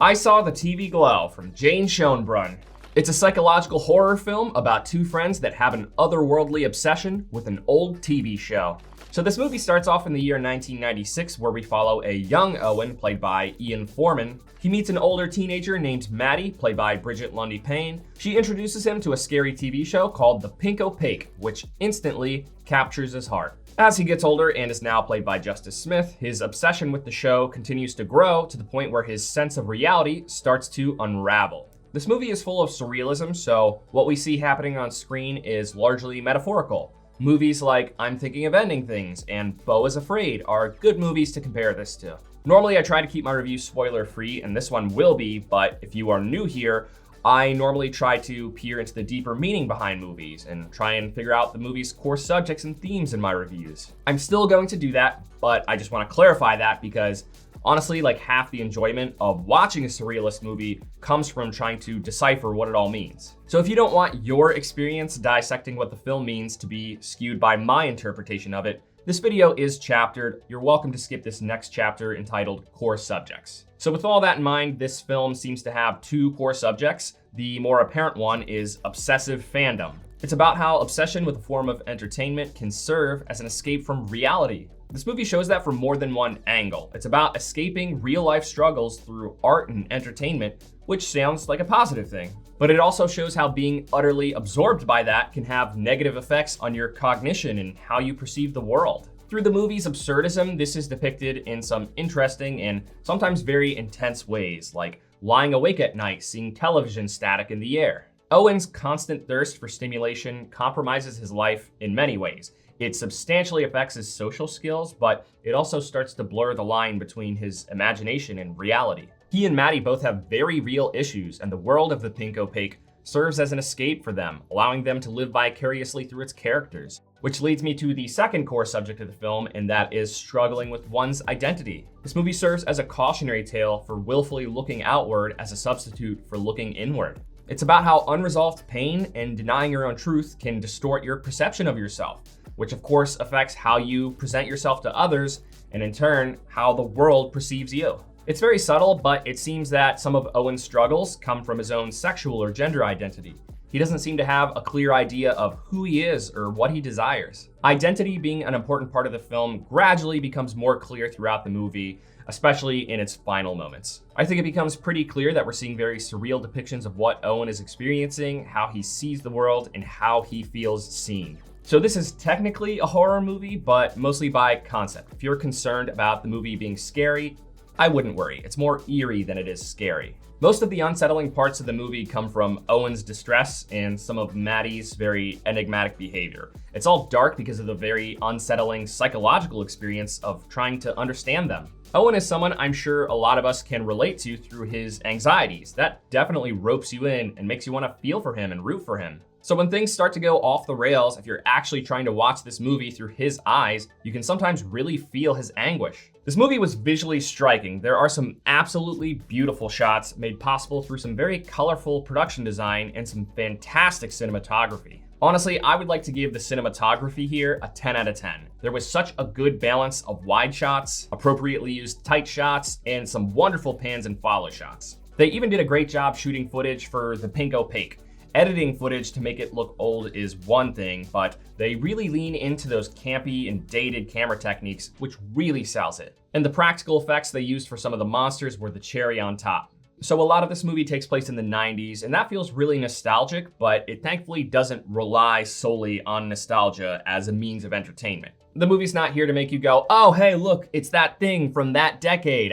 I saw The TV Glow from Jane Schoenbrunn. It's a psychological horror film about two friends that have an otherworldly obsession with an old TV show. So this movie starts off in the year 1996, where we follow a young Owen, played by Ian Foreman. He meets an older teenager named Maddie, played by Bridget Lundy-Paine. She introduces him to a scary TV show called The Pink Opaque, which instantly captures his heart. As he gets older and is now played by Justice Smith, his obsession with the show continues to grow to the point where his sense of reality starts to unravel. This movie is full of surrealism, so what we see happening on screen is largely metaphorical. Movies like I'm Thinking of Ending Things and Beau is Afraid are good movies to compare this to. Normally I try to keep my reviews spoiler free, and this one will be, but if you are new here, I normally try to peer into the deeper meaning behind movies and try and figure out the movie's core subjects and themes in my reviews. I'm still going to do that, but I just want to clarify that because honestly, like half the enjoyment of watching a surrealist movie comes from trying to decipher what it all means. So if you don't want your experience dissecting what the film means to be skewed by my interpretation of it, this video is chaptered. You're welcome to skip this next chapter entitled Core Subjects. So with all that in mind, this film seems to have two core subjects. The more apparent one is obsessive fandom. It's about how obsession with a form of entertainment can serve as an escape from reality. This movie shows that from more than one angle. It's about escaping real-life struggles through art and entertainment, which sounds like a positive thing. But it also shows how being utterly absorbed by that can have negative effects on your cognition and how you perceive the world. Through the movie's absurdism, this is depicted in some interesting and sometimes very intense ways, like lying awake at night, seeing television static in the air. Owen's constant thirst for stimulation compromises his life in many ways. It substantially affects his social skills, but it also starts to blur the line between his imagination and reality. He and Maddie both have very real issues, and the world of The Pink Opaque serves as an escape for them, allowing them to live vicariously through its characters. Which leads me to the second core subject of the film, and that is struggling with one's identity. This movie serves as a cautionary tale for willfully looking outward as a substitute for looking inward. It's about how unresolved pain and denying your own truth can distort your perception of yourself, which of course affects how you present yourself to others, and in turn, how the world perceives you. It's very subtle, but it seems that some of Owen's struggles come from his own sexual or gender identity. He doesn't seem to have a clear idea of who he is or what he desires. Identity being an important part of the film gradually becomes more clear throughout the movie, especially in its final moments. I think it becomes pretty clear that we're seeing very surreal depictions of what Owen is experiencing, how he sees the world, and how he feels seen. So this is technically a horror movie, but mostly by concept. If you're concerned about the movie being scary, I wouldn't worry. It's more eerie than it is scary. Most of the unsettling parts of the movie come from Owen's distress and some of Maddie's very enigmatic behavior. It's all dark because of the very unsettling psychological experience of trying to understand them. Owen is someone I'm sure a lot of us can relate to through his anxieties. That definitely ropes you in and makes you want to feel for him and root for him. So when things start to go off the rails, if you're actually trying to watch this movie through his eyes, you can sometimes really feel his anguish. This movie was visually striking. There are some absolutely beautiful shots made possible through some very colorful production design and some fantastic cinematography. Honestly, I would like to give the cinematography here a 10 out of 10. There was such a good balance of wide shots, appropriately used tight shots, and some wonderful pans and follow shots. They even did a great job shooting footage for The Pink Opaque. Editing footage to make it look old is one thing, but they really lean into those campy and dated camera techniques, which really sells it. And the practical effects they used for some of the monsters were the cherry on top. So a lot of this movie takes place in the 90s, and that feels really nostalgic, but it thankfully doesn't rely solely on nostalgia as a means of entertainment. The movie's not here to make you go, oh, hey, look, it's that thing from that decade.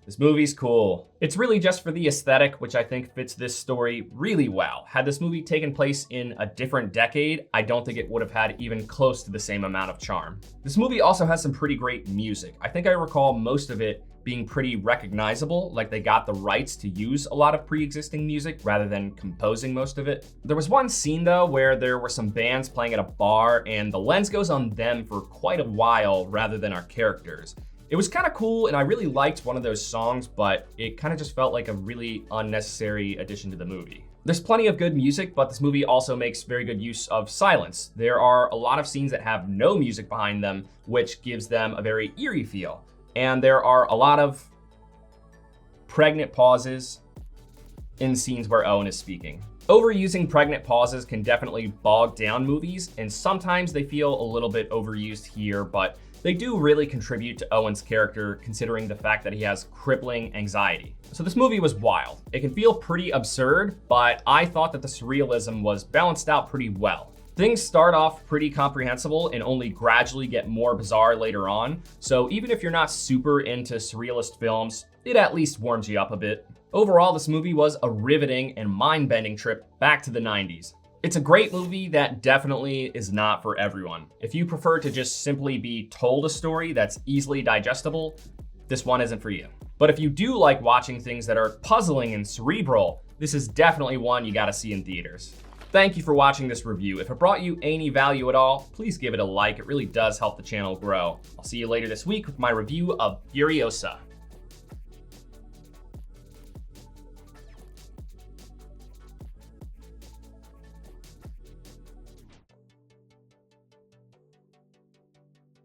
This movie's cool. It's really just for the aesthetic, which I think fits this story really well. Had this movie taken place in a different decade, I don't think it would have had even close to the same amount of charm. This movie also has some pretty great music. I think I recall most of it being pretty recognizable, like they got the rights to use a lot of pre-existing music rather than composing most of it. There was one scene though where there were some bands playing at a bar and the lens goes on them for quite a while rather than our characters. It was kind of cool and I really liked one of those songs, but it kind of just felt like a really unnecessary addition to the movie. There's plenty of good music, but this movie also makes very good use of silence. There are a lot of scenes that have no music behind them, which gives them a very eerie feel. And there are a lot of pregnant pauses in scenes where Owen is speaking. Overusing pregnant pauses can definitely bog down movies, and sometimes they feel a little bit overused here, but they do really contribute to Owen's character considering the fact that he has crippling anxiety. So this movie was wild. It can feel pretty absurd, but I thought that the surrealism was balanced out pretty well. Things start off pretty comprehensible and only gradually get more bizarre later on, so even if you're not super into surrealist films, it at least warms you up a bit. Overall, this movie was a riveting and mind-bending trip back to the 90s. It's a great movie that definitely is not for everyone. If you prefer to just simply be told a story that's easily digestible, this one isn't for you. But if you do like watching things that are puzzling and cerebral, this is definitely one you gotta see in theaters. Thank you for watching this review. If it brought you any value at all, please give it a like. It really does help the channel grow. I'll see you later this week with my review of Furiosa.